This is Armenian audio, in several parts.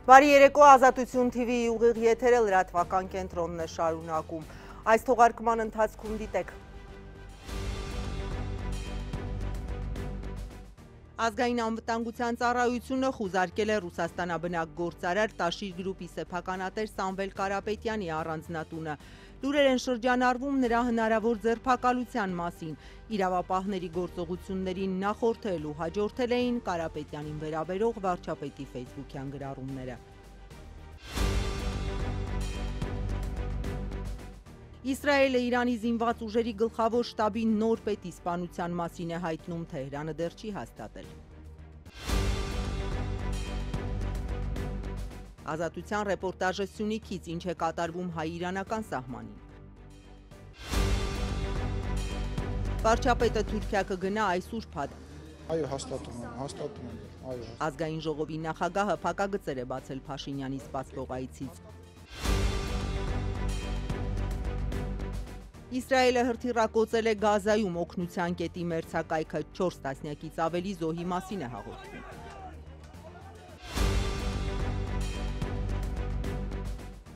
Բարի երեկո, Ազատություն TV-ի ուղիղ եթերը լրատվական կենտրոնն է շարունակում։ Այս թողարկման ընթացքում դիտեք։ Ազգային անվտանգության ծառայությունը խուզարկել է Ռուսաստանաբնակ գործարար Տաշիր գրուպի սեփականատեր Սամվել Կարապետյանի առանձնատունը։ Լուրեր են շրջանառվում նրա հնարավոր ձերբակալության մասին։ Իրավապահների գործողություններին նախորդել ու հաջորդել էին Կարապետյանին վերաբերող վարչապետի ֆեյսբուքյան գրառումները։ Իսրայելը Իրանի զինված ուժերի գլխավոր շտաբի նոր պետի սպանության մասին է հայտնում, Թեհրանը դեռ չի հաստատել։ Ազատության ռեպորտաժը Սյունիքից, ինչ է կատարվում հայ-իրանական սահմանին։ Վարչապետը Թուրքիա կգնա այս ուրբաթ։ Այո, հաստատում եմ, այո։ Ազգային ժողովի նախագահը փակագծեր է բացել Փաշինյանի սպասվող այցից։ Իսրայելը հրթիռակոծել է Գազայում օգնության կետի մերձակայքը, 4 տասնյակից ավելի զոհի մասին է հաղորդվում։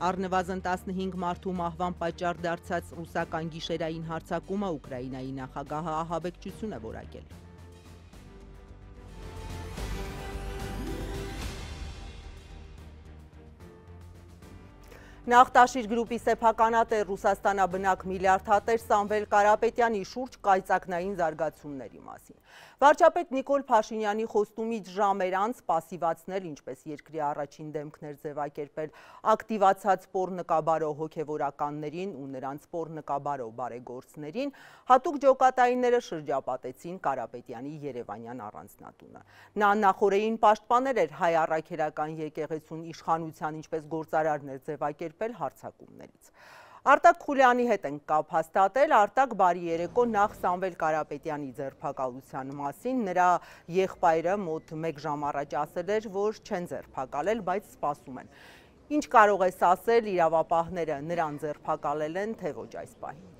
Առնվազն 15 մարդու մահվան պատճառ դարձած ռուսական գիշերային հարձակումը Ուկրաինայի նախագահը ահաբեկչություն է որակել։ Նախ Տաշիր գրուպի սեփականատեր Ռուսաստանաբնակ միլիարդատեր Սամվել Կարապետյանի շուրջ կայծակնային զարգացումների մասին։ Վարչապետ Նիկոլ Փաշինյանի խոստումից ժամեր անց պասիվացնել, ինչպես երկրի առաջին դեմքն էր ձևակերպել, ակտիվացած պոռնկաբարո հոգևորականներին ու նրանց պոռնկաբարո բարեգործներին, հատուկ ջոկատայինները շրջապատեցին Կարապետյանի երևանյան առանձնատունը։ Նա նախօրեին պաշտպանել էր հայ առաքելական եկեղեցուն իշխանության, ինչպես գործարարն էր ձևակերպել հարձակումներից։ Արտակ Խուլյանի հետ ենք կապ հաստատել։ Արտակ, բարի երեկո, նախ Սամվել Կարապետյանի ձերբակալության մասին։ Նրա եղբայրը մոտ 1 ժամ առաջ ասել էր, որ չեն ձերբակալել, բայց սպասում են։ Ինչ կարող ես ասել, իրավապահները նրան ձերբակալել են, թե ոչ այս պահին։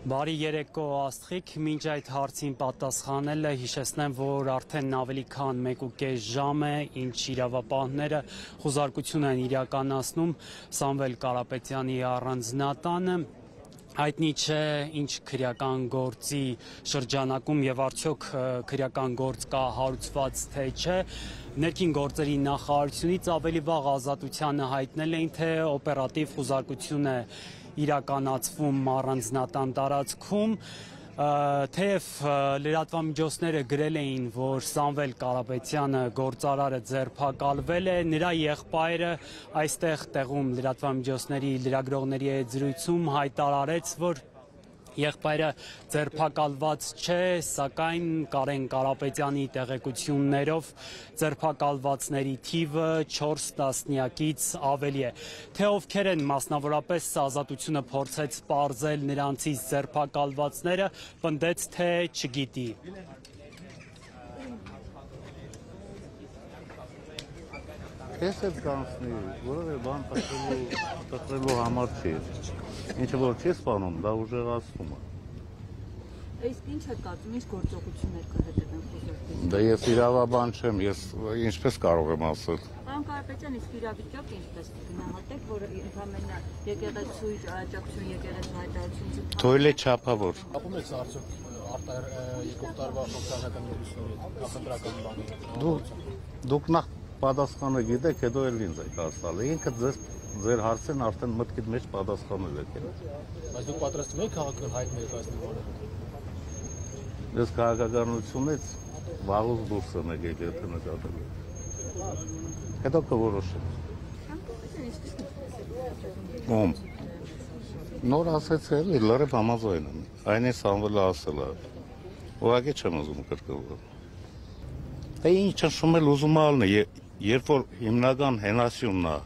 Բարի երեկո, Աստղիկ, մինչ այդ հարցին պատասխանելը հիշեցնեմ, որ արդեն ավելի քան 1.5 ժամ է, ինչ իրավապահները խուզարկություն են իրականացնում Սամվել Կարապետյանի առանձնատանը։ Հայտնի չէ ինչ քրեական գործի շրջանակում եւ արդյոք քրեական գործ կա հարուցված թե չէ։ Ներքին գործերի նախարարությունից ավելի վաղ Ազատությանը հայտնել էին, թե օպերատիվ խուզարկություն է իրականացվում առանձնատան տարածքում, թեև լրատվամիջոցները գրել էին, որ Սամվել Կարապետյանը գործարարը ձերբակալվել է, նրա եղբայրը այստեղ տեղում լրատվամիջոցների լրագրողների հետ զրույցում հայտարարեց, որ եղբայրը ձերբակալված չէ, սակայն Կարեն Կարապետյանի տեղեկություններով ձերբակալվածների թիվը 4 տասնյակից ավելի է։ Թե ովքեր են մասնավորապես Ազատությունը փորձեց պարզել նրանցից ձերբակալվածները, պնդեց, թե չգիտի։ Ես էլ կանցնի, որովհետև բան տխրելու համար չի։ Ինչը որ չի սպանում, դա ուժեղացնում է։ Իսկ ինչ եք կարծում, ինչ գործողություններ կհետևեն խոզարկել։ Դա ես իրավաբան չեմ, ես ինչպես կարող եմ ասել։ Պարոն Կարապետյան, իսկ իրավիճակը ինչպես գնահատեք, որ ընդհանրապես եկեղեցու աջակցություն, եկեղեցու հայտարարություն։ Թույլ է չափավոր։ Ապում եք արդյոք եկող տարվա խորհրդական նախընտրական բանի։ Դուք նախ պատասխանը գիտեք, հետո էլ ինձ եք ասալը։ Ինքը ձեր հարցին արդեն մտքիդ մեջ պատասխանել եք։ Բայց դուք պատրաստվում եք քաղաքը հայտ ներկայացնել որը։ Ես քաղաքականությունից վաղուց դուրս եմ եկել, եթե նկատել եք։ Հետո կորոշեմ։ Ում։ Նոր ասեցի էլի, լրիվ համաձայն եմ։ Այն է Սամվելը ասել է։ Ուղղակի չեմ ուզում կրկնվել։ Դա ինչ ճնշում էլ ուզում ալն է, երբ որ հիմնական հենասյունն է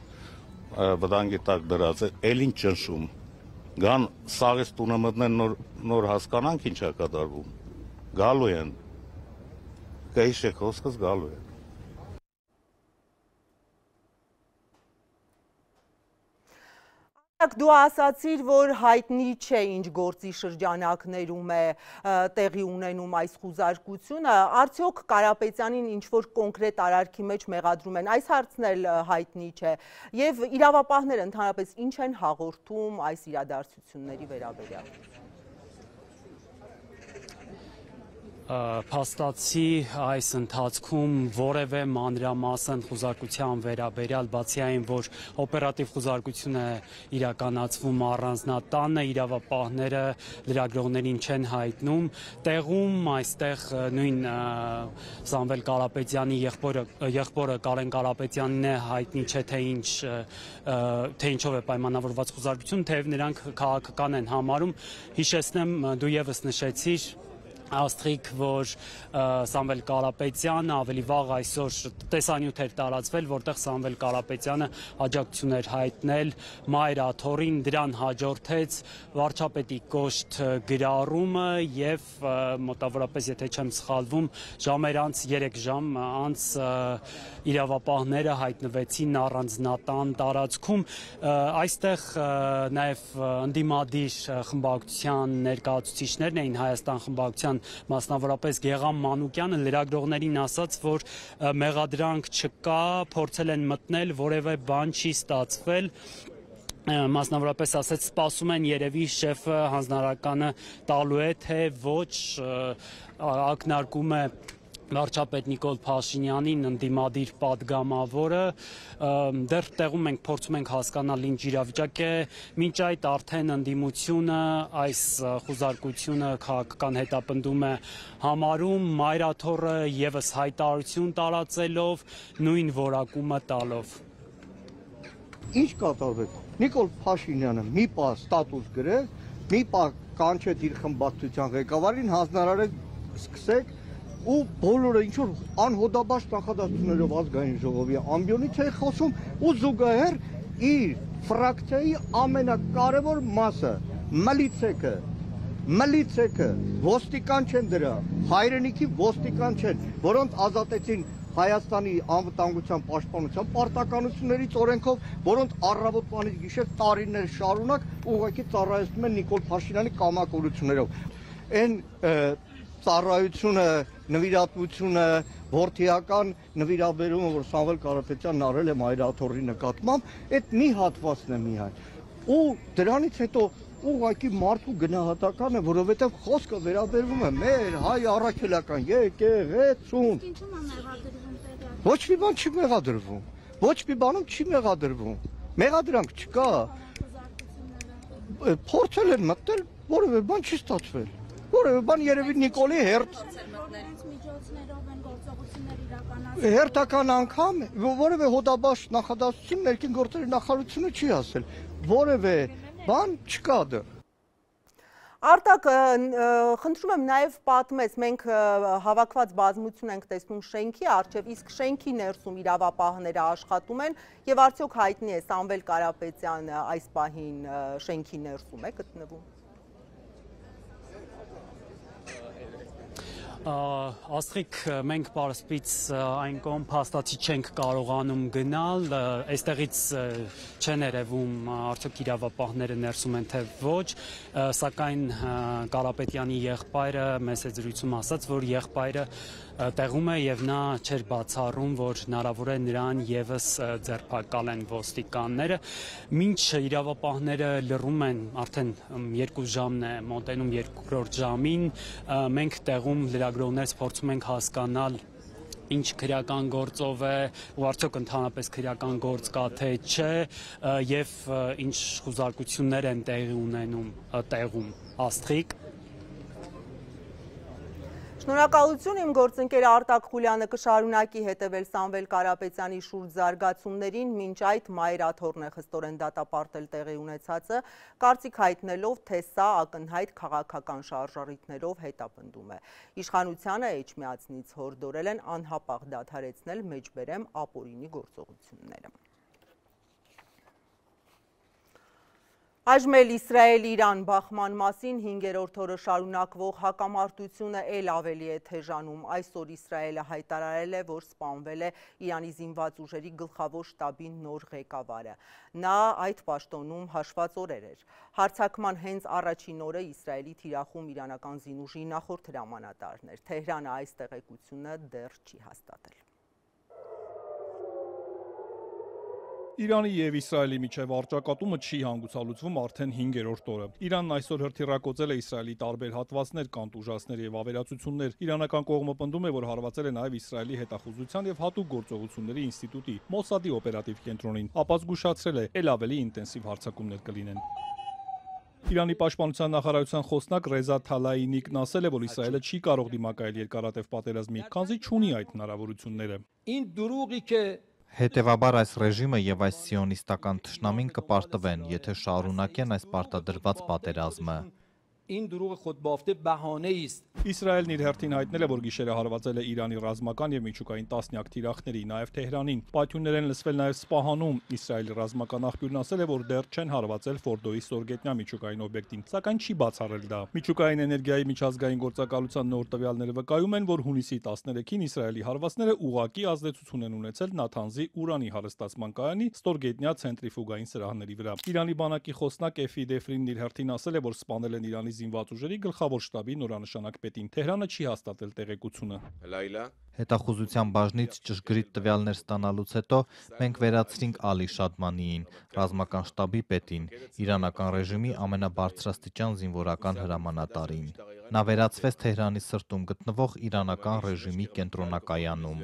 վտանգի տակ դրած է, էլ ինչ ճնշում։ Գան սաղից տունը մտնեն նոր հասկանանք ինչ է կատարվում։ Գալու են։ Կհիշեք խոսքս գալու են։ Դու ասացիր, որ հայտնի չէ ինչ գործի շրջանակներում է տեղի ունենում այս խուզարկությունը, արդյոք Կարապետյանին ինչ-որ կոնկրետ արարքի մեջ մեղադրում են, այս հարցն էլ հայտնի չէ, և իրավապահները ընդհանրապես ինչ են հաղորդում այս իրադարձությունների վերաբերյալ։ Փաստացի այս ընթացքում որևէ մանրամասն խուզարկության վերաբերյալ, բացի այն, որ օպերատիվ խուզարկություն է իրականացվում առանձնատանը, իրավապահները լրագրողներին չեն հայտնում, տեղում այստեղ նույն Սամվել Կարապետյանի եղբորը Կարեն Կարապետյանն է, հայտնի չէ թե ինչով է պայմանավորված խուզարկություն, թեև նրանք քաղաքական են համարում, հիշեցնեմ, դու ևս նշեցիր Աստղիկ, որ Սամվել Կարապետյանը ավելի վաղ այսօր տեսանյութ էր տարածվել, որտեղ Սամվել Կարապետյանը աջակցություն էր հայտնել Մայր Աթոռին, դրան հաջորդեց վարչապետի կոշտ գրառումը և մոտավորապես, եթե չեմ սխալվում, 3 ժամ անց իրավապահները հայտնվեցին առանձնատան տարածքում, այստեղ նաև ընդդիմադիր խմբակցության ներկայացուցիչներն էին, Հայաստան խմբակցության մասնավորապես Գեղամ Մանուկյանը լրագրողներին ասաց, որ մեղադրանք չկա, փորձել են մտնել, որևէ բան չի ստացվել, մասնավորապես ասեց, սպասում են երևի շեֆը հանձնարարականը տալու է, թե ոչ, ակնարկում է վարչապետ Նիկոլ Փաշինյանին ընդդիմադիր պատգամավորը, դեռ տեղում մենք փորձում ենք հասկանալ ինչ իրավիճակ է, մինչ այդ արդեն ընդդիմությունը այս խուզարկությունը քաղաքական հետապնդում է համարում, Մայր Աթոռը ևս հայտարարություն տարածելով, նույն որակումը տալով։ Ինչ կատարվեց։ Նիկոլ Փաշինյանը մի պահ ստատուս գրեց, մի պահ կանչեց իր խմբակցության ղեկավարին, հանձնարարեց սկսեք ու բոլորը ինչ-որ անհոդաբաց նախադասություններով ազգային ժողովի ամբիոնից է խոսում ու զուգահեռ իր ֆրակցիայի ամենակարևոր մասը մլիցեքը ոստիկան չեն դրա, հայրենիքի ոստիկան չեն, որոնց ազատեցին Հայաստանի անվտանգության պաշտպանության պարտականություններից օրենքով, որոնց առավոտվանից գիշեր տարիներ շարունակ ուղղակի ծառայեցնում են Նիկոլ Փաշինյանի կամակորություններով։ Այն ծառայությունը, նվիրատվությունը, որդիական նվիրաբերումը, որ Սամվել Կարապետյանն արել է Մայր Աթոռի նկատմամբ, այդ մի հատվածն է միայն։ Ու դրանից հետո ուղղակի մարդու գնահատական է, որովհետև խոսքը վերաբերվում է մեր հայ առաքելական եկեղեցուն։ Ինչու՞մ է մեղադրվում տեղյակ։ Ոչ մի բան չի մեղադրվում։ Ոչ մի բանում չի մեղադրվում։ Մեղադրանք չկա։ Փորձել են մտնել, որևէ բան չի ստացվել։ Որևէ բան երևի Նիկոլի հերթական անգամ որևէ հոդաբաց նախադասություն ներքին գործերի նախարարությունը չի ասել, որևէ բան չկա դա։ Արտակ, խնդրում եմ նաև պատմես, մենք հավաքված բազմություն ենք տեսնում շենքի առջև, իսկ շենքի ներսում իրավապահները աշխատում են և արդյոք հայտնի է Սամվել Կարապետյանը այս պահին շենքի ներսում է գտնվում։ Աստղիկ, մենք պարսպից այն կողմ փաստացի չենք կարողանում գնալ, այստեղից չեն երևում արդյոք իրավապահները ներսում են թե ոչ, սակայն Կարապետյանի եղբայրը մեզ է զրույցում ասաց, որ եղբայրը տեղում է և նա չէր բացառում, որ հնարավոր է նրան ևս ձերբակալեն ոստիկանները, մինչ իրավապահները լռում են, արդեն 2 ժամն է մոտենում 2-րդ ժամին, մենք տեղում լրագրողներս փորձում ենք հասկանալ ինչ քրեական գործով է ու արդյոք ընդհանրապես քրեական գործ կա թե չէ և ինչ խուզարկություններ են տեղի ունենում տեղում, Աստղիկ։ Շնորհակալություն, իմ գործընկեր Արտակ Խուլյանը կշարունակի հետևել Սամվել Կարապետյանի շուրջ զարգացումներին, մինչ այդ Մայր Աթոռն է խստորեն դատապարտել տեղի ունեցածը, կարծիք հայտնելով, թե սա ակնհայտ քաղաքական շարժառիթներով հետապնդում է։ Իշխանությանը Էջմիածնից հորդորել են անհապաղ դադարեցնել մեջբերեմ ապօրինի գործողությունները։ Այժմ էլ Իսրայել-Իրան բախման մասին 5-րդ օրը շարունակվող հակամարտությունը էլ ավելի է թեժանում։ Այսօր Իսրայելը հայտարարել է, որ սպանվել է Իրանի զինված ուժերի գլխավոր շտաբի նոր ղեկավարը։ Նա այդ պաշտոնում հաշված օրեր էր։ Հարձակման հենց առաջին օրը Իսրայելի թիրախում իրանական զինուժի նախորդ հրամանատարն էր։ Թեհրանը այս տեղեկությունը դեռ չի հաստատել։ Իրանի և Իսրայելի միջև առճակատումը չի հանգուցալուծվում արդեն 5-րդ օրը։ Իրանն այսօր հրթիռակոծել է Իսրայելի տարբեր հատվածներ, կանտուժացներ և ավերածություններ։ Իրանական կողմը պնդում է, որ հարվածել է նաև Իսրայելի հետախուզության և հատուկ գործողությունների ինստիտուտի Մոսադի օպերատիվ կենտրոնին, ապա զգուշացրել է, էլ ավելի ինտենսիվ հարձակումներ կլինեն։ Իրանի պաշտպանության նախարարության խոսնակ Ռեզա Թալայինիկն ասել է, որ Իսրայելը չի կարող դիմակայել երկարատև պատերազմի, քանզի չունի այդ հնարավորությունները։ Հետևաբար այս ռեժիմը և այս սիոնիստական թշնամին կպարտվեն, եթե շարունակեն այս պարտադրված պատերազմը։ Իսրայելն իր հերթին հայտնել է, որ գիշերը հարվածել է Իրանի ռազմական և միջուկային տասնյակ թիրախների, նաև Թեհրանին։ Պայթյուններ են լսվել նաև Սպահանում։ Իսրայելի ռազմական աղբյուրն ասել է, որ դեռ չեն հարվածել Ֆորդոյի ստորգետնյա միջուկային օբյեկտին, սակայն չի բացառել դա։ Միջուկային էներգիայի միջազգային գործակալության նոր տվյալները վկայում են, որ հունիսի 13-ին Իսրայելի հարվածները ուղղակի ազդեցություն են ունեցել Նաթանզի ուրանի հարստացման կայանի ստորգետնյա ցենտրիֆուգային սրահների վրա։ Իրանի բանակի խոսնակ Էֆի Դեֆրինն իր հերթին ասել է, որ սպանել են Իրանի զինված ուժերի գլխավոր շտաբի նորանշանակ պետին։ Թեհրանը չի հաստատել տեղեկությունը։ Հետախուզության բաժնից ճշգրիտ տվյալներ ստանալուց հետո մենք վերացրինք Ալի Շադմանիին, ռազմական շտաբի պետին, իրանական ռեժիմի ամենաբարձրաստիճան զինվորական հրամանատարին։ Նա վերածվեց Թեհրանի սրտում գտնվող իրանական ռեժիմի կենտրոնակայանում։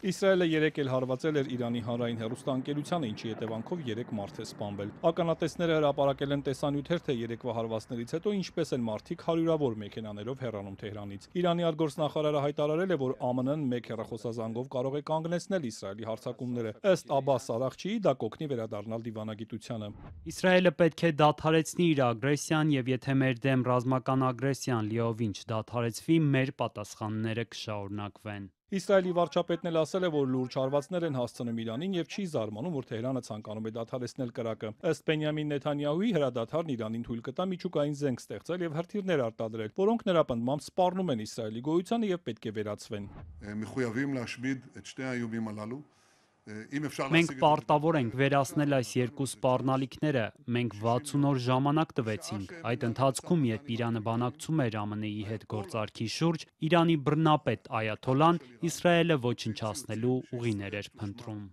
Իսրայելը երեկ էլ հարվածել էր Իրանի հանրային հեռուստաընկերությանը, ինչի հետևանքով 3 մարդ է սպանվել։ Ականատեսները հրապարակել են տեսանյութեր, թե երեկվա հարվածներից հետո ինչպես են մարդիկ հարյուրավոր մեքենաներով հեռանում Թեհրանից։ Իրանի արտգործնախարարը հայտարարել է, որ ԱՄՆ-ն մեկ հեռախոսազանգով կարող է կանգնեցնել Իսրայելի հարձակումները։ Ըստ Աբբաս Արաղչիի դա կօգնի վերադառնալ դիվանագիտությանը։ Իսրայելը պետք է դադարեցնի իր ագրեսիան, եւ եթե մեր դեմ ռազմական ագրեսիան լիովին չդադարեցվի, մեր պատասխանները կշարունակվեն։ Իսրայելի վարչապետն էլ ասել է, որ լուրջ հարվածներ են հասցնում Իրանին եւ չի զարմանում, որ Թեհրանը ցանկանում է դադարեցնել կրակը։ Ըստ Բենյամին Նեթանյահուի հրադադարն Իրանին թույլ կտա միջուկային զենք ստեղծել եւ հրթիռներ արտադրել, որոնք նրա պնդմամբ սպառնում են Իսրայելի գոյությանը եւ պետք է վերացվեն։ Մենք պարտավոր ենք վերացնել այս երկու սպառնալիքները։ Մենք 60 օր ժամանակ տվեցինք։ Այդ ընթացքում, երբ Իրանը բանակցում էր ԱՄՆ-ի հետ գործարքի շուրջ, Իրանի բռնապետ Այաթոլան Իսրայելը ոչնչացնելու ուղիներ էր փնտրում։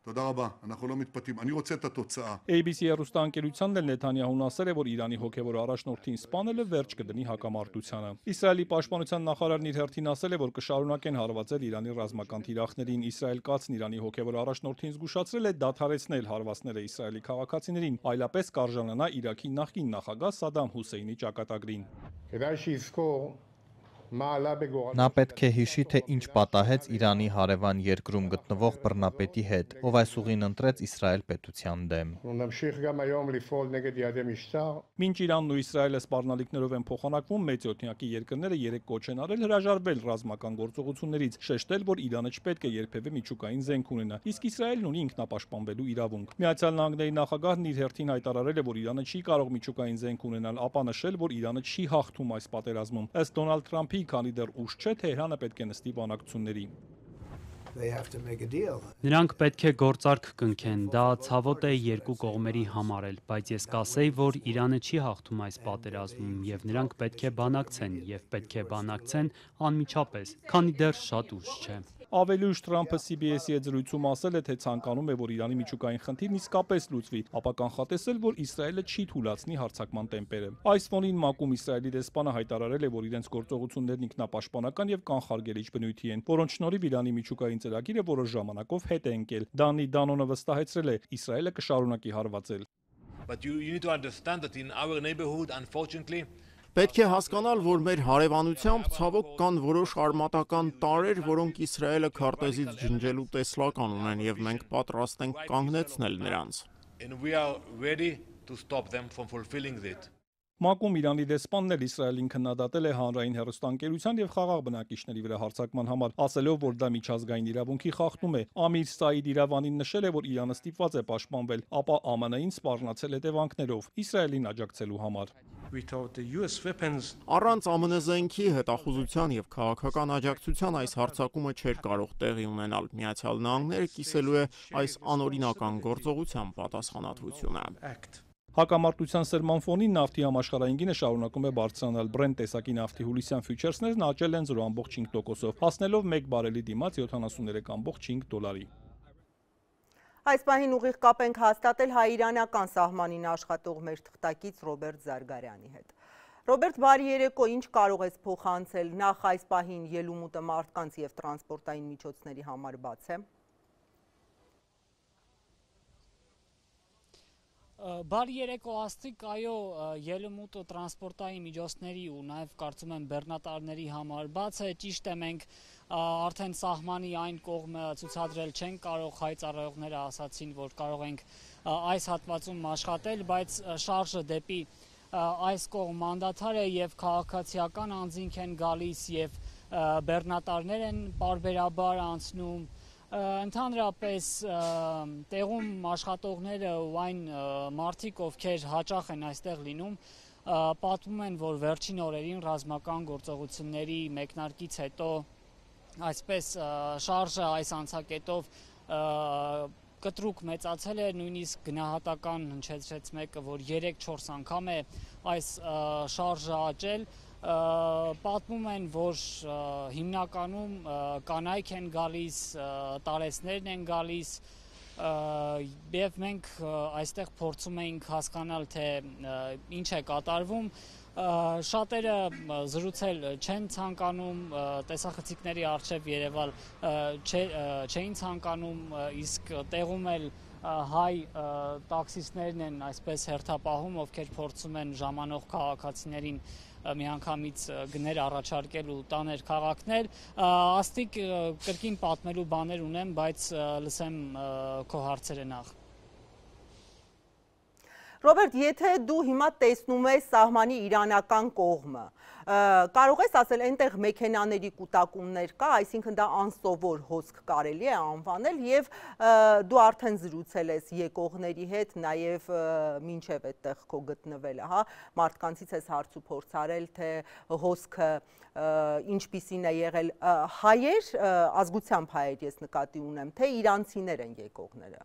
ABC հեռուստաընկերությանն էլ Նեթանյահուն ասել է, որ Իրանի հոգևոր առաջնորդին սպանելը վերջ կդնի հակամարտությանը։ Իսրայելի պաշտպանության նախարարն իր հերթին ասել է, որ կշարունակեն հարվածել Իրանի ռազմական թիրախներին։ Իսրայել կացն Իրանի հոգևոր առաջնորդին զգուշացրել է դադարեցնել հարվածները Իսրայելի քաղաքացիներին, այլապես կարժանանա Իրաքի նախկին նախագահ Սադամ Հուսեյնի ճակատագրին։ Նա պետք է հիշի, թե ինչ պատահեց Իրանի հարևան երկրում գտնվող բռնապետի հետ, ով այս ուղին ընտրեց Իսրայել պետության դեմ։ Մինչ Իրանն ու Իսրայելը սպառնալիքներով են փոխանակվում, մեծօդնյակի երկրները 3 կոչ են արել հրաժարվել ռազմական գործողություններից, շեշտել, որ Իրանը չպետք է երբևէ միջուկային զենք ունենա, իսկ Իսրայելն ունի ինքնապաշտպանվելու իրավունք։ Միացյալ Նահանգների նախագահն իր հերթին հայտարարել է, որ Իրանը չի կարող միջուկային զենք ունենալ, ապա նշել, որ Իրանը չի հաղթում այս պատերազմում։ Ըստ Դոնալդ Թրամփի, քանի դեռ ուշ չէ, Թեհրանը պետք է նստի բանակցությունների։ Նրանք պետք է գործարք կնքեն, դա ցավոտ է երկու կողմերի համար էլ, բայց ես կասեի, որ Իրանը չի հաղթում այս պատերազմում, եւ նրանք պետք է բանակցեն, եւ պետք է բանակցեն անմիջապես, քանի դեռ շատ ուշ չէ։ Ավելի ուշ Թրամփը CBS-ի հետ զրույցում ասել է, թե ցանկանում է, որ Իրանի միջուկային խնդիրն իսկապես լուծվի, ապա կանխատեսել, որ Իսրայելը չի թույլատնի հարձակման տեմպերը։ Այս ֆոնին ՄԱԿ-ում Իսրայելի դեսպանը հայտարարել է, որ իրենց գործողություններն ինքնապաշտպանական եւ կանխարգելիչ բնույթի են, որոնց շնորհիվ Իրանի միջուկային ծրագիրը որոշ ժամանակով հետ է ընկել։ Դանի Դանոնը վստահեցրել է, Իսրայելը կշարունակի հարվածել։ Պետք է հասկանալ, որ մեր հարևանությամբ ցավոք կան որոշ արմատական տարրեր, որոնք Իսրայելը քարտեզից ջնջելու տեսլական ունեն, եւ մենք պատրաստ ենք կանգնեցնել նրանց։ ՄԱԿ-ում Իրանի դեսպանն էլ Իսրայելին քննադատել է հանրային հեռուստաընկերության եւ խաղաղ բնակիչների վրա հարձակման համար, ասելով, որ դա միջազգային իրավունքի խախտում է։ Ամիր Սաիդ Իրավանին նշել է, որ Իրանը ստիպված է պաշտպանվել, ապա ԱՄՆ-ին սպառնացել հետևանքներով Իսրայելին աջակցելու համար։ Առանց ԱՄՆ զենքի հետախուզության եւ քաղաքական աջակցության այս հարձակումը չէր կարող տեղի ունենալ։ Միացյալ Նահանգները կիսելու է այս անօրինական գործողության պատասխանատվությունը։ Հակամարտության սրման ֆոնին նավթի համաշխարհային գինը շարունակում է բարձրանալ։ Brent տեսակի նավթի հուլիսյան ֆյուչերսներն աճել են 0.5%-ով, հասնելով 1 բարելի դիմաց 73.5 դոլարի։ Այս պահին ուղիղ կապ ենք հաստատել հայ-իրանական սահմանին աշխատող մեր թղթակից Ռոբերտ Զարգարյանի հետ։ Ռոբերտ, բարի երեկո, ինչ կարող ես փոխանցել, նախ այս պահին ելումուտը մարդկանց եւ տրանսպորտային միջոցների համար բաց է։ Բարի երեկո Աստղիկ, այո, ելումուտը տրանսպորտային միջոցների ու նաև կարծում եմ բեռնատարների համար բաց է, ճիշտ է, մենք արդեն սահմանի այն կողմը ցուցադրել չենք կարող, հայտարարողները ասացին, որ կարող ենք այս հատվածում աշխատել, բայց շարժը դեպի այս կողմ մանդաթար է եւ քաղաքացիական անձինք են գալիս եւ բեռնատարներ են պարբերաբար անցնում։ Ընդհանրապես տեղում աշխատողները ու այն մարդիկ, ովքեր հաճախ են այստեղ լինում, պատմում են, որ վերջին օրերին ռազմական գործողությունների մեկնարկից հետո այսպես շարժը այս անցակետով կտրուկ մեծացել է, նույնիսկ գնահատական հնչեցրեց մեկը, որ 3-4 անգամ է այս շարժը աճել։ Պատմում են, որ հիմնականում կանայք են գալիս, տարեցներն են գալիս եւ մենք այստեղ փորձում էինք հասկանալ, թե ինչ է կատարվում։ Շատերը զրուցել չեն ցանկանում, տեսախցիկների առջև երևալ չէին ցանկանում, իսկ տեղում էլ հայ տաքսիստներն են այսպես հերթապահում, ովքեր փորձում են ժամանող քաղաքացիներին միանգամից գներ առաջարկել ու տաներ քաղաքներ։ Աստիկ կրկին պատմելու բաներ ունեմ, բայց լսեմ քո հարցերը նախ։ Ռոբերտ, եթե դու հիմա տեսնում ես սահմանի իրանական կողմը, կարող ես ասել, այնտեղ մեքենաների կուտակումներ կա, այսինքն դա անսովոր հոսք կարելի է անվանել եւ դու արդեն զրուցել ես եկողների հետ, նաեւ մինչեւ այդտեղ քո գտնվելը, հա, մարդկանցից ես հարց ու փորձ արել, թե հոսքը ինչպիսին է եղել, հայեր, ազգությամբ հայեր ես նկատի ունեմ, թե իրանցիներ են եկողները։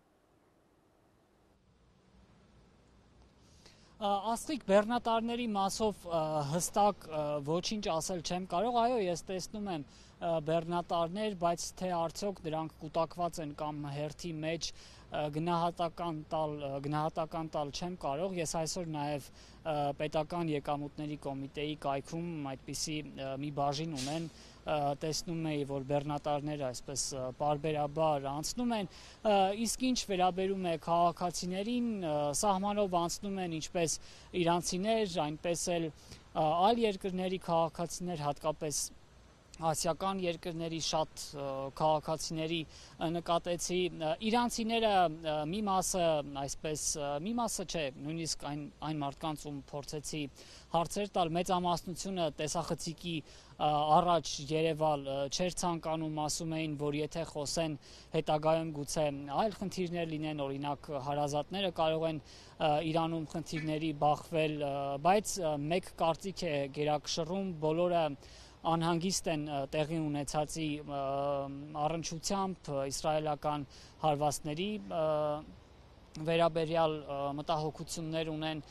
Աստղիկ բեռնատարների մասով հստակ ոչինչ ասել չեմ կարող, այո, ես տեսնում եմ բեռնատարներ, բայց թե արդյոք դրանք կուտակված են կամ հերթի մեջ գնահատական տալ չեմ կարող։ Ես այսօր նաև պետական եկամուտների կոմիտեի կայքում այդպիսի մի բաժին ունեն, տեսնում էի, որ բեռնատարները այսպես պարբերաբար անցնում են, իսկ ինչ վերաբերում է քաղաքացիներին, սահմանով անցնում են ինչպես իրանցիներ, այնպես էլ այլ երկրների քաղաքացիներ, հատկապես ասիական երկրների շատ քաղաքացիների նկատեցի, իրանցիները մի մասը այսպես, մի մասը չէ, նույնիսկ այն մարդկանց ում փորձեցի հարցեր տալ, մեծամասնությունը տեսախցիկի առաջ երևալ չէր ցանկանում, ասում էին, որ եթե խոսեն հետագայում գուցե այլ խնդիրներ լինեն, օրինակ հարազատները կարող են Իրանում խնդիրների բախվել, բայց մեկ կարծիք է գերակշռում, բոլորը անհանգիստ են տեղի ունեցածի առնչությամբ իսրայելական հարվածների վերաբերյալ մտահոգություններ ունեն,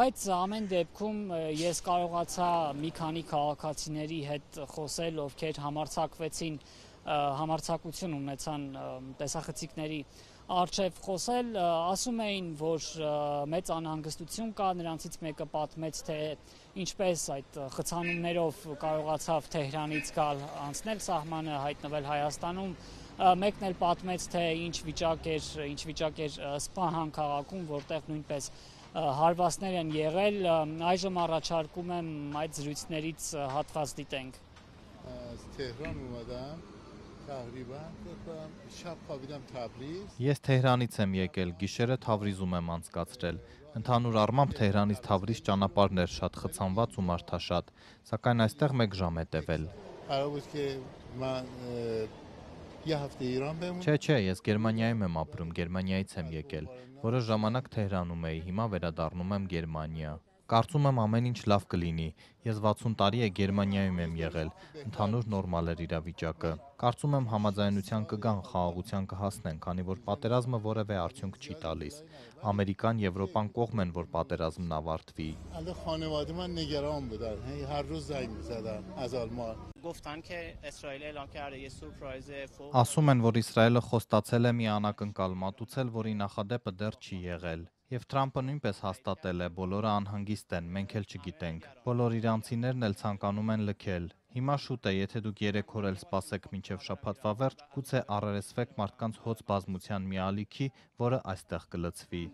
բայց ամեն դեպքում ես կարողացա մի քանի քաղաքացիների հետ խոսել, ովքեր համարձակություն ունեցան տեսախցիկների առջև խոսել, ասում էին, որ մեծ անհանգստություն կա, նրանցից մեկը պատմեց, թե ինչպես այդ խցանումներով կարողացավ Թեհրանից գալ, անցնել սահմանը, հայտնվել Հայաստանում, մեկն էլ պատմեց, թե ինչ վիճակ էր Սպահան քաղաքում, որտեղ նույնպես հարվածներ են եղել, այժմ առաջարկում եմ այդ զրույցներից հատված դիտենք։ Թեհրան ումադամ Ես Թեհրանից եմ եկել, գիշերը Թավրիզում եմ անցկացրել։ Ընդհանուր առմամբ Թեհրանից Թավրիզ ճանապարհն էր շատ խցանված ու մարդաշատ, սակայն այստեղ 1 ժամ է տևել։ Չէ, ես Գերմանիայում եմ ապրում, Գերմանիայից եմ եկել։ Որոշ ժամանակ Թեհրանում էի, հիմա վերադառնում եմ Գերմանիա։ Կարծում եմ ամեն ինչ լավ կլինի։ Ես 60 տարի է Գերմանիայում եմ եղել, ընդհանուր նորմալ էր իրավիճակը։ Կարծում եմ համաձայնության կգան, խաղաղության կհասնեն, քանի որ պատերազմը որևէ արդյունք չի տալիս։ Ամերիկան, Եվրոպան կողմ են, որ պատերազմն ավարտվի։ Ասում են, որ Իսրայելը խոստացել է մի անակնկալ մատուցել, որի նախադեպը դեռ չի եղել։ Եվ Թրամփը նույնպես հաստատել է, բոլորը անհանգիստ են, մենք էլ չգիտենք։ Բոլոր իրանցիներն էլ ցանկանում են լքել։ Հիմա շուտ է, եթե դուք 3 օր էլ սպասեք մինչև շաբաթվա վերջ, գուցե առերեսվեք մարդկանց հոծ բազմության մի ալիքի, որը այստեղ կլցվի։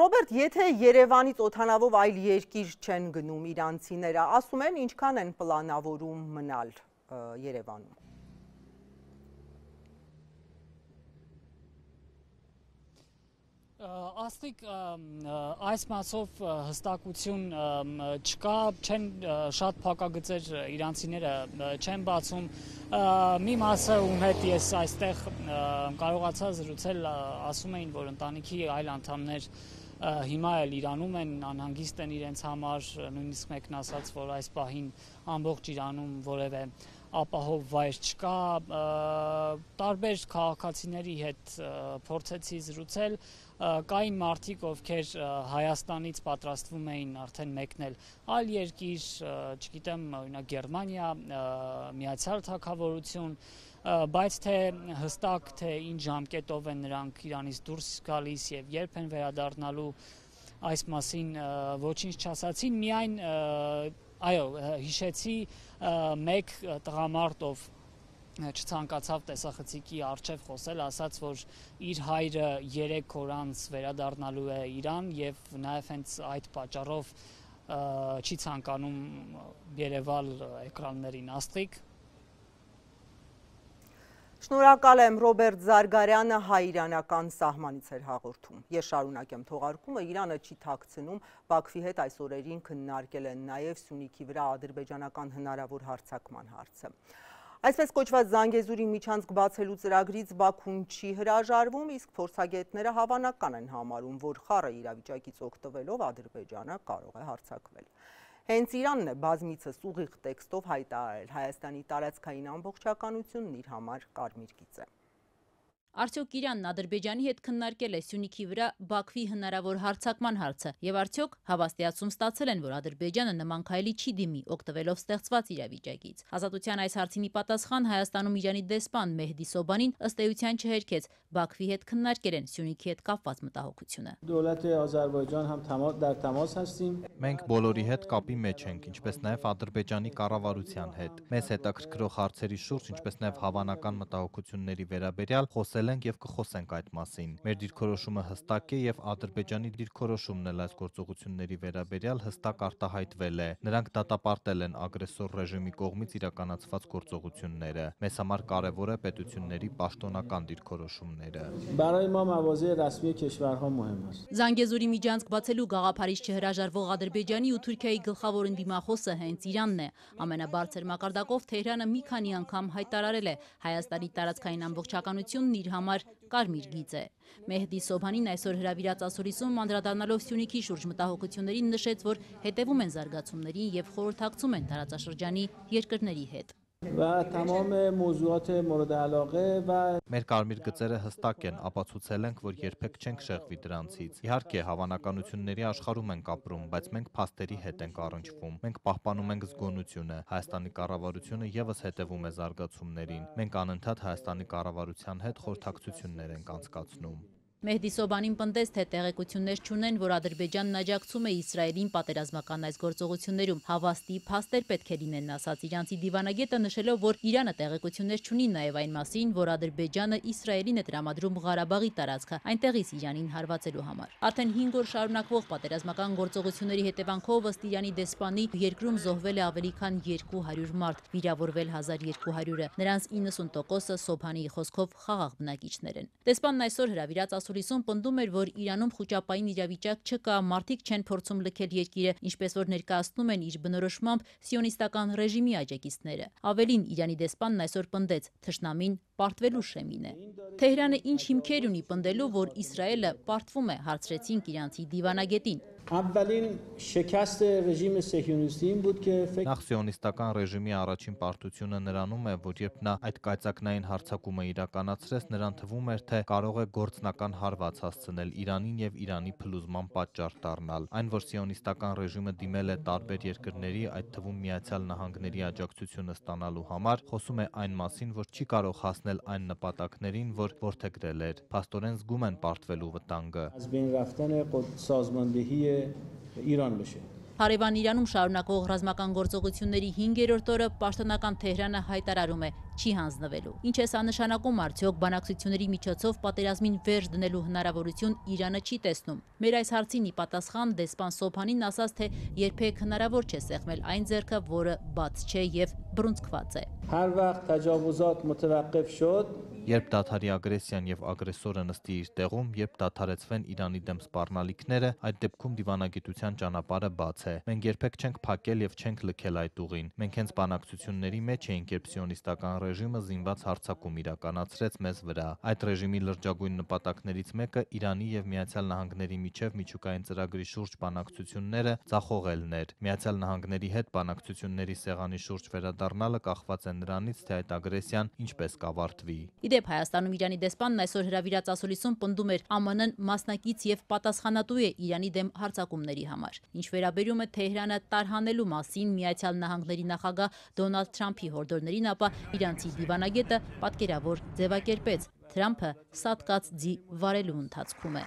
Ռոբերտ, եթե Երևանից օդանավով այլ երկիր չեն գնում իրանցիները, ասում են ինչքան են պլանավորում մնալ Երևանում։ Աստիկ այս մասով հստակություն չկա, չեն շատ փակագծեր իրանցիները չեն բացում, մի մասը ում հետ ես այստեղ կարողացա զրուցել, ասում էին, որ ընտանիքի այլ անդամներ հիմա էլ Իրանում են, անհանգիստ են իրենց համար, նույնիսկ մեկն ասաց, որ այս պահին ամբողջ Իրանում որևէ ապահով վայր չկա, տարբեր քաղաքացիների հետ փորձեցի զրուցել, կային մարդիկ, ովքեր Հայաստանից պատրաստվում էին արդեն մեկնել այլ երկիր, չգիտեմ, օրինակ Գերմանիա, Միացյալ Թագավորություն, բայց թե հստակ թե ինչ ժամկետով են նրանք Իրանից դուրս գալիս եւ երբ են վերադառնալու, այս մասին ոչինչ չասացին, միայն այո, հիշեցի մեկ տղամարդ, ով չցանկացավ տեսախցիկի առջև խոսել, ասաց, որ իր հայրը 3 օր անց վերադառնալու է Իրան եւ նաեւ հենց այդ պատճառով չի ցանկանում երևալ էկրաններին։ Աստղիկ։ Շնորհակալ եմ, Ռոբերտ Զարգարյանը հայ-իրանական սահմանից էր հաղորդում։ Ես շարունակեմ թողարկումը, Իրանը չի թաքցնում, Բաքվի հետ այս օրերին քննարկել են նաև Սյունիքի վրա ադրբեջանական հնարավոր հարձակման հարցը։ Այսպես կոչված Զանգեզուրի միջանցք բացելու ծրագրից Բաքուն չի հրաժարվում, իսկ փորձագետները հավանական են համարում, որ խառը իրավիճակից օգտվելով Ադրբեջանը կարող է հարձակվել։ Հենց Իրանն է բազմիցս ուղիղ տեքստով հայտարարել Հայաստանի տարածքային ամբողջականությունն իր համար կարմիր գիծ է։ Արդյոք Իրանն Ադրբեջանի հետ քննարկել է Սյունիքի վրա Բաքվի հնարավոր հարձակման հարցը եւ արդյոք հավաստիացում ստացել են, որ Ադրբեջանը նման քայլի չի դիմի, օգտվելով ստեղծված իրավիճակից։ Ազատության այս հարցին ի պատասխան Հայաստանում Իրանի դեսպան Մեհդի Սոբանին ըստ էության չհերքեց Բաքվի հետ քննարկել են Սյունիքի հետ կապված մտահոգությունը։ Մենք բոլորի հետ կապի մեջ ենք, ինչպես նաեւ Ադրբեջանի կառավարության հետ։ Մեզ հետաքրքրող հարցերի շուրջ, ինչպես նաեւ հավանական մտահոգությունների վերաբերյալ խոսել ենք եւ կխոսենք այդ մասին։ Մեր դիրքորոշումը հստակ է եւ Ադրբեջանի դիրքորոշումն էլ այս գործողությունների վերաբերյալ հստակ արտահայտվել է։ Նրանք դատապարտել են ագրեսոր ռեժիմի կողմից իրականացված գործողությունները։ Մեզ համար կարևոր է պետությունների պաշտոնական դիրքորոշումները։ Զանգեզուրի միջանցք բացելու գաղափարից չհրաժարվող Ադրբեջանի ու Թուրքիայի գլխավոր ընդդիմախոսը հենց Իրանն է։ Ամենաբարձր մակարդակով Թեհրանը մի քանի անգամ հայտարարել է Հայաստանի տարածքային ամբողջականությունն իր համար կարմիր գիծ է։ Մեհդի Սոբանին այսօր հրավիրած ասորիսում անդրադառնալով Սյունիքի շուրջ մտահոգություններին նշեց, որ հետևում են զարգացումներին եւ խորհրդակցում են տարածաշրջանի երկրների հետ։ Մեր կարմիր գծերը հստակ են, ապացուցել ենք, որ երբեք չենք շեղվի դրանցից։ Իհարկե, հավանականությունների աշխարհում ենք ապրում, բայց մենք փաստերի հետ ենք առնչվում։ Մենք պահպանում ենք զգոնությունը։ Հայաստանի կառավարությունը եւս հետևում է զարգացումներին։ Մենք անընդհատ Հայաստանի կառավարության հետ խորհրդակցություններ ենք անցկացնում։ Մեհդի Սոբանին պնդեց, թե տեղեկություններ չունեն, որ Ադրբեջանն աջակցում է Իսրայելին պատերազմական այս գործողություններում։ Հավաստի փաստեր պետք է լինեն, ասաց իրանցի դիվանագետը, նշելով, որ Իրանը տեղեկություններ չունի նաև այն մասին, որ Ադրբեջանը Իսրայելին է տրամադրում Ղարաբաղի տարածքը, այնտեղից Իրանին հարվածելու համար։ Արդեն 5 օր շարունակվող պատերազմական գործողությունների հետևանքով ըստ Իրանի դեսպանի երկրում զոհվել է ավելի քան 200 մարդ, վիրավորվել 1200-ը։ Նրանց 90%-ը Սոբհանիի խոսքով խաղաղ բնակիչներ են։ Դեսպանն այսօր հրավիրած ասուլիսում պնդում էր, որ Իրանում խուճապային իրավիճակ չկա, մարդիկ չեն փորձում լքել երկիրը, ինչպես որ ներկայացնում են իր բնորոշմամբ սիոնիստական ռեժիմի աջակիցները։ Ավելին, Իրանի դեսպանն այսօր պնդեց, թշնամին պարտվելու շեմին է։ Թեհրանը ինչ հիմքեր ունի պնդելու, որ Իսրայելը պարտվում է, հարցրեցինք իրանցի դիվանագետին։ Նախ սիոնիստական ռեժիմի առաջին պարտությունը նրանում է, որ երբ նա այդ կայծակնային հարձակումը իրականացրեց, նրան թվում էր, թե կարող է գործնական հարված հասցնել Իրանին եւ Իրանի փլուզման պատճառ դառնալ։ Այն, որ սիոնիստական ռեժիմը դիմել է տարբեր երկրների, այդ թվում Միացյալ Նահանգների աջակցությունը ստանալու համար, խոսում է այն մասին, որ չի կարող հասնել այն նպատակներին, որ որդեգրել էր։ Փաստորեն զգում են պարտվելու վտանգը։ Հարևան Իրանում շարունակվող ռազմական գործողությունների 5-րդ օրը պաշտոնական Թեհրանը հայտարարում է չի հանձնվելու։ Ինչ է սա նշանակում, արդյոք բանակցությունների միջոցով պատերազմին վերջ դնելու հնարավորություն Իրանը չի տեսնում։ Մեր այս հարցին ի պատասխան դեսպան Սոբհանին ասաց, թե երբեք հնարավոր չէ սեղմել այն ձեռքը, որը բաց չէ եւ բռունցքված է։ Երբ դադարի ագրեսիան եւ ագրեսորը նստի իր տեղում, երբ դադարեցվեն Իրանի դեմ սպառնալիքները, այդ դեպքում դիվանագիտության ճանապարհը բաց է։ Մենք երբեք չենք փակել եւ չենք լքել այդ ուղին։ Մենք հենց բանակցությունների մեջ էինք, երբ սիոնիստական ռեժիմը զինված հարձակում իրականացրեց մեզ վրա։ Այդ ռեժիմի լրջագույն նպատակներից մեկը Իրանի եւ Միացյալ Նահանգների միջև միջուկային ծրագրի շուրջ բանակցությունները ձախողելն էր։ Միացյալ Նահանգների հետ բանակցությունների սեղանի շուրջ վերադառնալը կախված է նրանից, թե այդ ագրեսիան ինչպես կավարտվի։ Իդեպ Հայաստանում Իրանի դեսպանն այսօր հրավիրած ասուլիսում պնդում էր ԱՄՆ-ն մասնակից եւ պատասխանատու է Իրանի դեմ հարձակումների համար։ Ինչ վերաբերում է Թեհրանը տարհանելու մասին Միացյալ Նահանգների նախագահ Դոնալդ Թրամփի հորդորներին, ապա իրանցի դիվանագետը պատկերավոր ձևակերպեց. Թրամփը սատկած ձի վարելու ընթացքում է։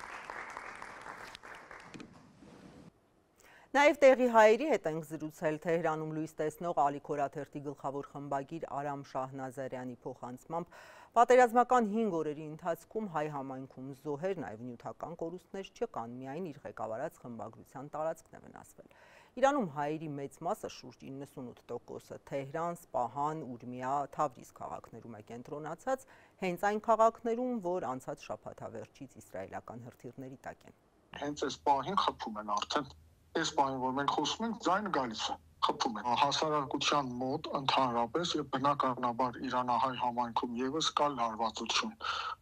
Նաև տեղի հայերի հետ ենք զրուցել Թեհրանում լույս տեսնող Ալիք օրաթերթի գլխավոր խմբագիր Արամ Շահնազարյանի փոխանցմամբ պատերազմական 5 օրերի ընթացքում հայ համայնքում զոհեր, նաև նյութական կորուստներ չկան, միայն իր ղեկավարած խմբագրության տարածքն է վնասվել։ Իրանում հայերի մեծ մասը, շուրջ 98%-ը Թեհրան, Սպահան, Ուրմիա, Թավրիզ քաղաքներում է կենտրոնացած, հենց այն քաղաքներում, որ անցած շաբաթավերջից իսրայելական հրթիռների տակ են։ Հենց այս պահին խփում են արդեն։ Այս պահին, որ մենք խոսում ենք, ձայնը գալիս է, խփում են։ Հասարակության մոտ ընդհանրապես եւ բնականաբար իրանահայ համայնքում եւս կա լարվածություն,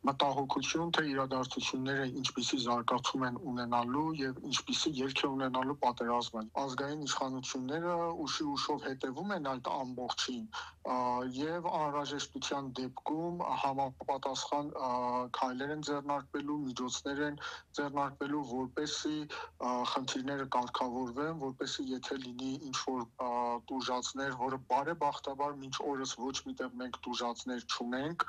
մտահոգություն, թե իրադարձությունները ինչպիսի զարգացում են ունենալու եւ ինչպիսի ելք է ունենալու պատերազմը։ Ազգային իշխանությունները ուշով հետևում են այդ ամբողջին եւ անհրաժեշտության դեպքում համապատասխան քայլեր են ձեռնարկվելու, միջոցներ են ձեռնարկվելու, որպեսզի խնդիրները կարգավորվեն, որպեսզի եթե լինի ինչ-որ տուժածներ, որը բարեբախտաբար մինչ օրս ոչ միտեղ մենք տուժածներ չունենք,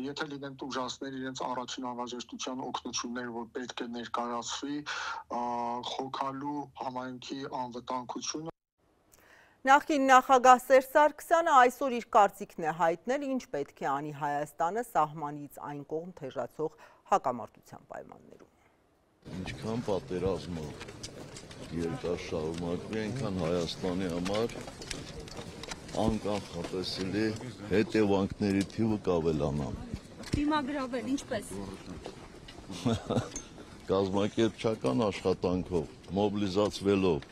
եթե լինեն տուժածներ իրենց առաջին անհրաժեշտության օգնություններ, որ պետք է ներկայացվի, խոքալու համայնքի անվտանգությունը։ Նախկին նախագահ Սերժ Սարգսյանը այսօր իր կարծիքն է հայտնել, ինչ պետք է անի Հայաստանը սահմանից այն կողմ թեժացող հակամարտության պայմաններում։ Ինչքան պատերազմը երկար շարունակվի, այնքան Հայաստանի համար անկանխատեսելի հետևանքների թիվը կավելանա։ Դիմագրավել, ինչպես։ Կազմակերպչական աշխատանքով, մոբիլիզացվելով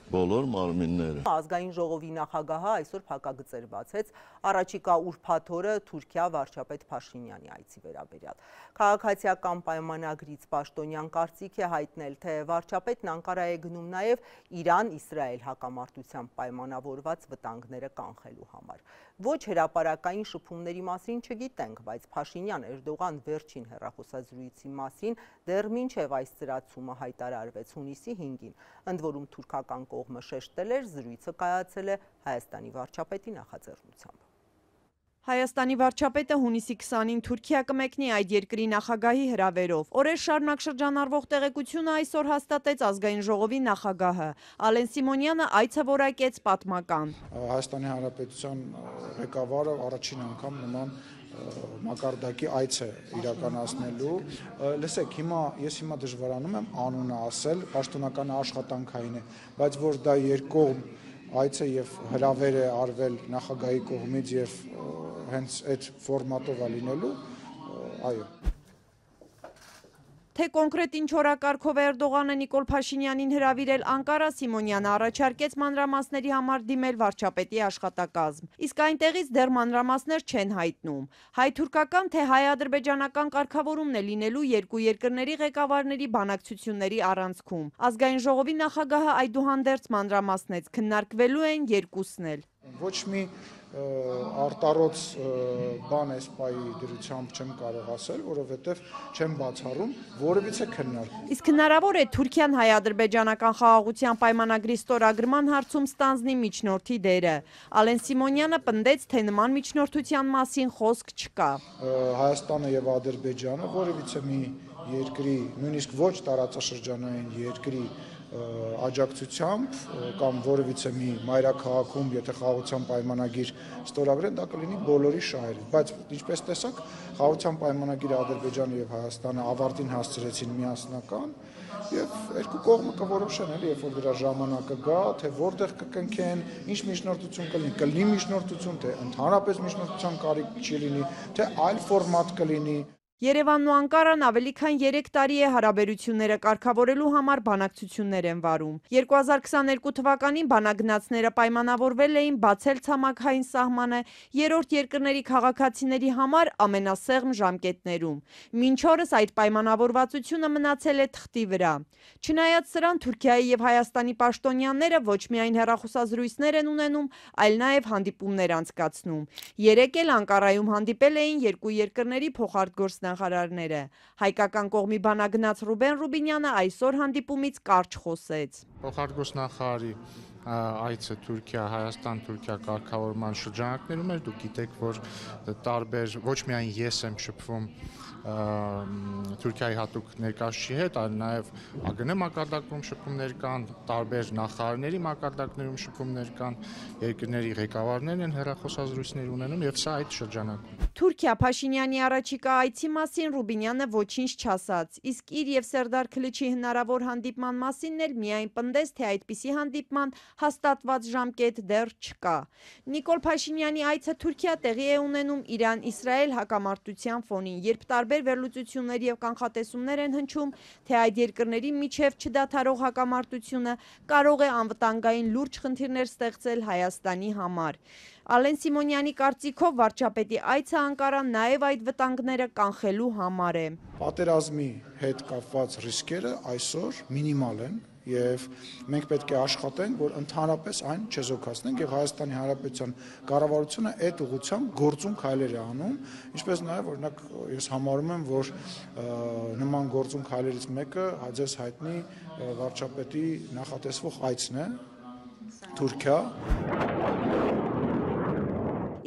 բոլոր մարմինները։ Ազգային ժողովի նախագահը այսօր փակագծեր բացեց առաջիկա ուրբաթ օրը Թուրքիա վարչապետ Փաշինյանի այցի վերաբերյալ։ Քաղաքացիական պայմանագրից պաշտոնյան կարծիք է հայտնել, թե վարչապետն Անկարա է գնում նաև Իրան-Իսրայել հակամարտությամբ պայմանավորված վտանգները կանխելու համար։ Ոչ հրապարակային շփումների մասին չգիտենք, բայց Փաշինյան-Էրդողան վերջին հեռախոսազրույցի մասին դեռ մինչև այս ծրացումը հայտարարվեց հունիսի 5-ին, ընդ որում թուրքական կողմը շեշտել էր, զրույցը կայացել է Հայաստանի վարչապետի նախաձեռնությամբ։ Հայաստանի վարչապետը հունիսի 20-ին Թուրքիա կմեկնի այդ երկրի նախագահի հրավերով։ Օրեր շարունակ շրջանառվող տեղեկությունը այսօր հաստատեց ազգային ժողովի նախագահը։ Ալեն Սիմոնյանը այցը որակեց պատմական։ Հայաստանի Հանրապետության ղեկավարը առաջին անգամ նման մակարդակի այց է իրականացնելու։ Լսեք, ես հիմա դժվարանում եմ անունը ասել, պաշտոնական աշխատանքային է, բայց որ դա երկկողմ այց է եւ հրավեր է արվել նախագահի կողմից եւ հենց այդ ֆորմատով է լինելու, այո։ Թե կոնկրետ ինչ օրակարգով է Էրդողանը Նիկոլ Փաշինյանին հրավիրել Անկարա, Սիմոնյանը առաջարկեց մանրամասների համար դիմել վարչապետի աշխատակազմ։ Իսկ այնտեղից դեռ մանրամասներ չեն հայտնում։ Հայ-թուրքական թե հայ-ադրբեջանական կարգավորումն է լինելու երկու երկրների ղեկավարների բանակցությունների առանցքում։ Ազգային ժողովի նախագահը այդուհանդերձ մանրամասնեց, քննարկվելու են երկուսն էլ։ Ոչ մի արտառոց բան էսպայի դրությամբ չեմ կարող ասել, որովհետև չեմ բացառում որևիցե քննարկում։ Իսկ հնարավոր է Թուրքիան հայ-ադրբեջանական խաղաղության պայմանագրի ստորագրման հարցում ստանձնի միջնորդի դերը։ Ալեն Սիմոնյանը պնդեց, թե նման միջնորդության մասին խոսք չկա։ Հայաստանը եւ Ադրբեջանը որևիցե մի երկրի, նույնիսկ ոչ տարածաշրջանային երկրի աջակցությամբ կամ որևիցե մի մայրաքաղաքում, եթե խաղաղության պայմանագիր ստորագրեն, դա կլինի բոլորի շահերից, բայց ինչպես տեսակ, խաղաղության պայմանագիրը Ադրբեջանը եւ Հայաստանը ավարտին հասցրեցին միասնական եւ երկու կողմը կորոշեն, էլի, երբ որ դրա ժամանակը գա, թե որտեղ կկնքեն, ինչ միջնորդություն կլինի միջնորդություն, թե ընդհանրապես միջնորդության կարիք չի լինի, թե այլ ֆորմատ կլինի։ Երևանն ու Անկարան ավելի քան 3 տարի է հարաբերությունները կարգավորելու համար բանակցություններ են վարում։ 2022 թվականին բանագնացները պայմանավորվել էին բացել ցամաքային սահմանը երրորդ երկրների քաղաքացիների համար ամենասեղմ ժամկետներում։ Մինչ օրս այդ պայմանավորվածությունը մնացել է թղթի վրա։ Չնայած սրան Թուրքիայի եւ Հայաստանի պաշտոնյաները ոչ միայն հեռախոսազրույցներ են ունենում, այլ նաեւ հանդիպումներ անցկացնում։ Երեկ էլ Անկարայում հանդիպել էին երկու երկրների փոխարտգործնախարարները։ Հայկական կողմի բանագնաց Ռուբեն Ռուբինյանը այսօր հանդիպումից կարճ խոսեց։ Փոխարտգործնախարարի այցը Թուրքիա, Հայաստան-Թուրքիա կարգավորման շրջանակներում էր, դուք գիտեք, որ տարբեր ոչ միայն ես եմ շփվում Թուրքիայի հատուկ ներկայացուցիչի հետ, այլ նաև ԱԳՆ մակարդակում շփումներ կան, տարբեր նախարարների մակարդակներում շփումներ կան, երկրների ղեկավարներն են հեռախոսազրույցներ ունենում եւ սա այդ շրջանակում։ Թուրքիա Փաշինյանի առաջիկա այցի մասին Ռուբինյանը ոչինչ չասաց, իսկ իր եւ Սերդար Քլիչի հնարավոր հանդիպման մասինն էլ միայն պնդեց, թե այդպիսի հանդիպման հաստատված ժամկետ դեռ չկա։ Նիկոլ Փաշինյանի այցը Թուրքիա տեղի է ունենում Իրան-Իսրայել հակամարտության ֆոնին, երբ տարբեր վերլուծություններ եւ կանխատեսումներ են հնչում, թե այդ երկրների միջև չդադարող հակամարտությունը կարող է անվտանգային լուրջ խնդիրներ ստեղծել Հայաստանի համար։ Ալեն Սիմոնյանի կարծիքով վարչապետի այցը Անկարան նաև այդ վտանգները կանխելու համար է։ Պատերազմի հետ կապված ռիսկերը այսօր մինիմալ են եւ մենք պետք է աշխատենք, որ ընդհանրապես այն չեզոքացնենք եւ Հայաստանի Հանրապետության կառավարությունը այդ ուղղությամբ գործուն քայլեր է անում, ինչպես նաեւ օրինակ ես համարում եմ, որ նման գործուն քայլերից մեկը ձեզ հայտնի վարչապետի նախատեսվող այցն է Թուրքիա։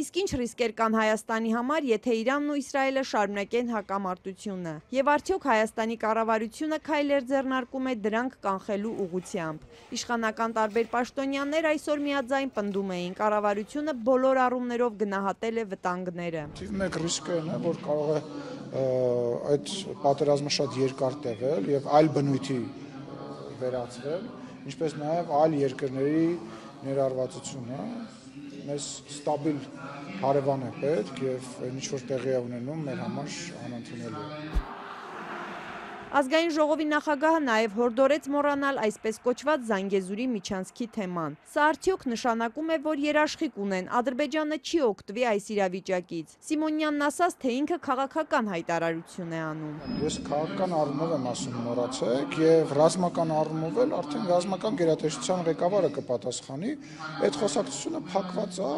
Իսկ ինչ ռիսկեր կան Հայաստանի համար, եթե Իրանն ու Իսրայելը շարունակեն հակամարտությունը։ Եվ արդյոք Հայաստանի կառավարությունը քայլեր ձեռնարկում է դրանք կանխելու ուղղությամբ։ Իշխանական տարբեր պաշտոնյաներ այսօր միաձայն պնդում էին, կառավարությունը բոլոր առումներով գնահատել է վտանգները։ Մեկ ռիսկը այն է, որ կարող է այդ պատերազմը շատ երկար տևել եւ այլ բնույթի վերածվել, ինչպես նաեւ այլ երկրների ներառվածությունը մեզ ստաբիլ հարևան է պետք եւ ինչ որ տեղի է ունենում մեր համար անընդունելի է։ Ազգային ժողովի նախագահը նաև հորդորեց մոռանալ այսպես կոչված Զանգեզուրի միջանցքի թեման։ Սա արդյոք նշանակում է, որ երաշխիք ունեն, Ադրբեջանը չի օգտվի այս իրավիճակից։ Սիմոնյանն ասաց, թե ինքը քաղաքական հայտարարություն է անում։ Ես քաղաքական առումով եմ ասում մոռացեք եւ ռազմական առումով էլ արդեն ռազմական գերատեսչության ղեկավարը կպատասխանի։ Այդ խոսակցությունը փակված է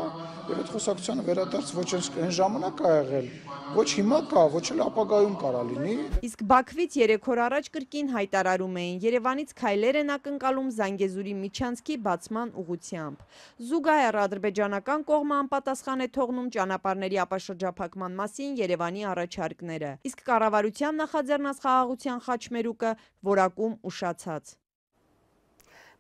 եւ այդ խոսակցությանը վերադարձ ոչ այն ժամանակ ա եղել, ոչ հիմա կա, ոչ էլ ապագայում կարա լինի։ Իսկ Բաքվից երեկ 3 օր առաջ կրկին հայտարարում էին Երևանից քայլեր են ակնկալում Զանգեզուրի միջանցքի բացման ուղղությամբ։ Զուգահեռ ադրբեջանական կողմը անպատասխան է թողնում ճանապարհների ապաշրջափակման մասին Երևանի առաջարկները, իսկ կառավարության նախաձեռնած խաղաղության խաչմերուկը որակում ուշացած։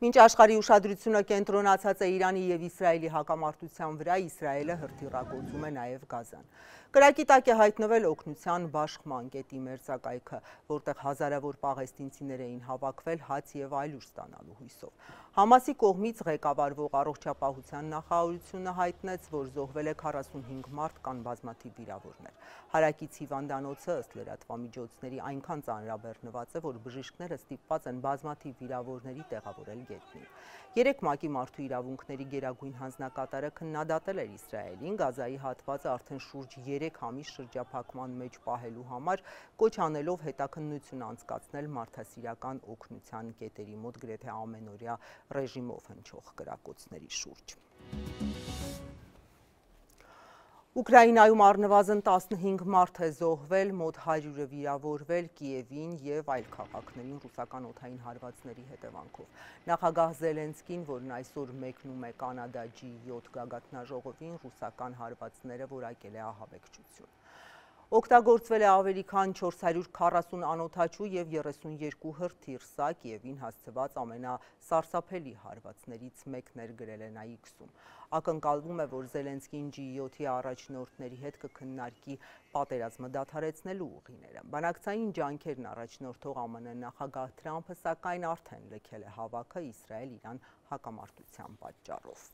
Մինչ աշխարհի ուշադրությունը կենտրոնացած է Իրանի եւ Իսրայելի հակամարտության վրա, Իսրայելը հրթիռակոծում է նաեւ Գազան։ Կրակի տակ է հայտնվել օգնության բաշխման կետի մերձակայքը, որտեղ հազարավոր պաղեստինցիներ էին հավաքվել հաց եւ այլուր ստանալու հույսով։ Համասի կողմից ղեկավարվող առողջապահության նախարարությունը հայտնեց, որ զոհվել է 45 մարդ, կան բազմաթիվ վիրավորներ։ Հարակից հիվանդանոցը ըստ լրատվամիջոցների այնքան ծանրաբեռնված է, որ բժիշկները ստիպված են բազմաթիվ վիրավորների տեղավորել գետնին։ 3 ՄԱԿ-ի մարդու իրավունքների գերագույն հանձնակատարը քննադատել էր Իսրայելին Գազայի հատվածը արդեն շուրջ 3 ամիս շրջափակման մեջ պահելու համար, կոչ անելով հետաքննություն անցկացնել մարդասիրական օգնության կետերի մոտ գրեթե ամենօրյա ռեժիմով հնչող կրակոցների շուրջ։ Ուկրաինայում առնվազն 15 մարդ է զոհվել, մոտ 100-ը վիրավորվել Կիևին եւ այլ քաղաքներին ռուսական օդային հարվածների հետևանքով։ Նախագահ Զելենսկին, որն այսօր մեկնում է Կանադա G7 գագաթնաժողովին, ռուսական հարվածները որակել է ահաբեկչություն։ Օգտագործվել է ավելի քան 440 անօդաչու եւ 32 հրթիռ, սա Կիևին հասցված ամենասարսափելի հարվածներից մեկն էր, գրել է նա X-ում։ Ակնկալվում է, որ Զելենսկին G7-ի առաջնորդների հետ կքննարկի պատերազմը դադարեցնելու ուղիները։ Բանակցային ջանքերն առաջնորդող ԱՄՆ նախագահ Թրամփը սակայն արդեն լքել է հավաքը Իսրայել-Իրան հակամարտության պատճառով։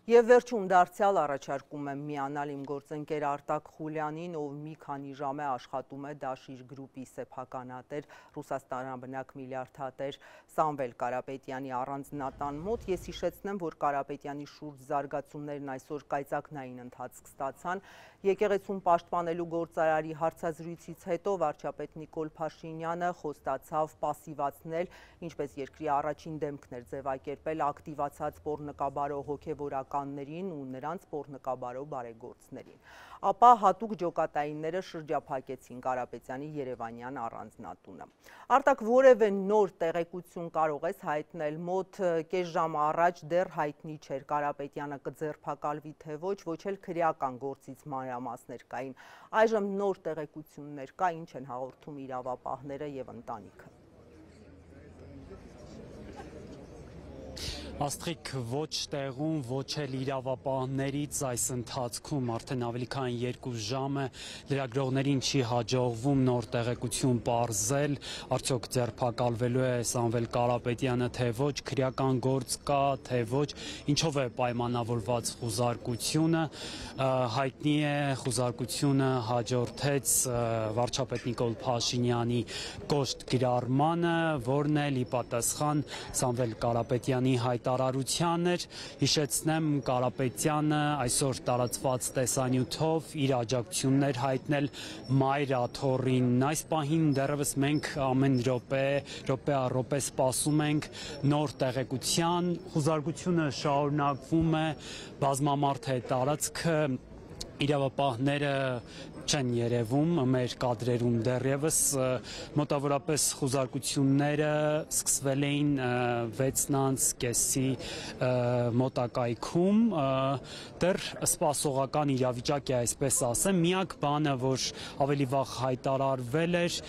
Եվ վերջում դարձյալ առաջարկում եմ միանալ իմ գործընկեր Արտակ Խուլյանին, ով մի քանի ժամ է աշխատում է Դաշիր գրուպի սեփականատեր, Ռուսաստանաբնակ միլիարդատեր Սամվել Կարապետյանի առանձնատան մոտ։ Ես հիշեցնեմ, որ Կարապետյանի շուրջ զարգացումներն այսօր կայծակնային ընթացք ստացան։ Եկեղեցուն պաշտպանելու գործարարի հարցազրույցից հետո վարչապետ Նիկոլ Փաշինյանը խոստացավ պասիվացնել, ինչպես երկրի առաջին դեմքն էր ձևակերպել ակտիվացած պոռնկաբարո հոգևորականներին ու նրանց պոռնկաբարո բարեգործներին։ Ապա հատուկ ջոկատայինները շրջափակեցին Կարապետյանի երևանյան առանձնատունը։ Արտակ, որևէ նոր տեղեկություն կարող ես հայտնել, մոտ կես ժամ առաջ դեռ հայտնի չէր Կարապետյանը կձերբակալվի թե ոչ էլ քրեական գործից մանրամասներ կային։ Այժմ նոր տեղեկություններ կա, ինչ են հաղորդում իրավապահները եւ ընտանիքը։ Աստղիկ ոչ տեղում, ոչ էլ իրավապահներից այս ընթացքում արդեն ավելի քան 2 ժամ է լրագրողներին չի հաջողվում նոր տեղեկություն պարզել, արդյոք ձերբակալվելու է Սամվել Կարապետյանը թե ոչ, քրեական գործ կա թե ոչ, ինչով է պայմանավորված խուզարկությունը, հայտնի է խուզարկությունը հաջորդեց վարչապետ Նիկոլ Փաշինյանի կոշտ գրառմանը, որն էլ ի պատասխան Սամվել Կարապետյանի հայտարարության էր, հիշեցնեմ Կարապետյանը այսօր տարածված տեսանյութով իր աջակցություններ հայտնել Մայր Աթոռին։ Այս պահին դեռևս մենք ամեն րոպե առ սպասում ենք նոր տեղեկության, խուզարկությունը շարունակվում է, բազմամարդ է տարածքը, իրավապահները չեն երևում մեր կադրերում դեռևս, մոտավորապես խուզարկությունները սկսվել էին 6:30-ի մոտակայքում, դեռ սպասողական իրավիճակ է, այսպես ասեմ, միակ բանը, որ ավելի վաղ հայտարարվել էր,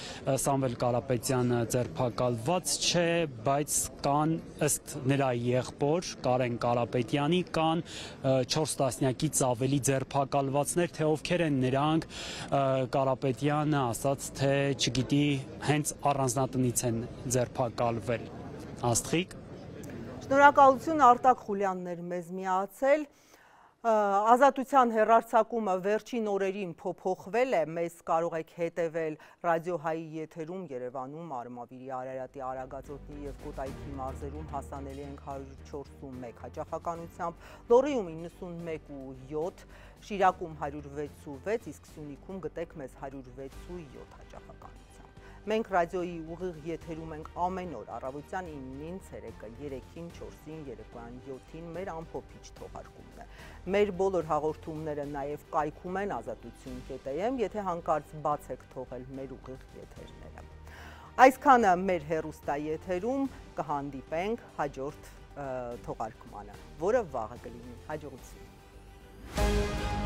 Սամվել Կարապետյանը ձերբակալված չէ, բայց կան ըստ նրա եղբոր Կարեն Կարապետյանի կան 4 տասնյակից ավելի ձերբակալվածներ, թե ովքեր են նրանք, Կարապետյանը ասաց, թե չգիտի, հենց առանձնատնից են ձերբակալվել։ Աստղիկ։ Շնորհակալություն Արտակ Խուլյանն էր մեզ միացել։ Ազատության հեռարձակումը վերջին օրերին փոփոխվել է, մեզ կարող եք հետևել Ռադիոհայի եթերում Երևանում, Արմավիրի, Արարատի, Արագածոտնի և Կոտայքի մարզերում հասանելի ենք 104.1 հաճախականությամբ, Լոռիում 91.7, Շիրակում 106.6, իսկ Սյունիքում գտեք մեզ 106.7 հաճախականությամբ։ Մենք ռադիոյի ուղիղ եթերում ենք ամեն օր առավոտյան 9-ին, ցերեկը 3-ին, 4-ին, երեկոյան 7-ին մեր ամփոփիչ թողարկումն է։ Մեր բոլոր հաղորդումները նաև կայքում են ազատություն.am, եթե հանկարծ բաց եք թողել մեր ուղիղ եթերները։ Այսքանը մեր հեռուստաեթերում, կհանդիպենք հաջորդ թողարկմանը, որը վաղը կլինի։ Հաջողություն։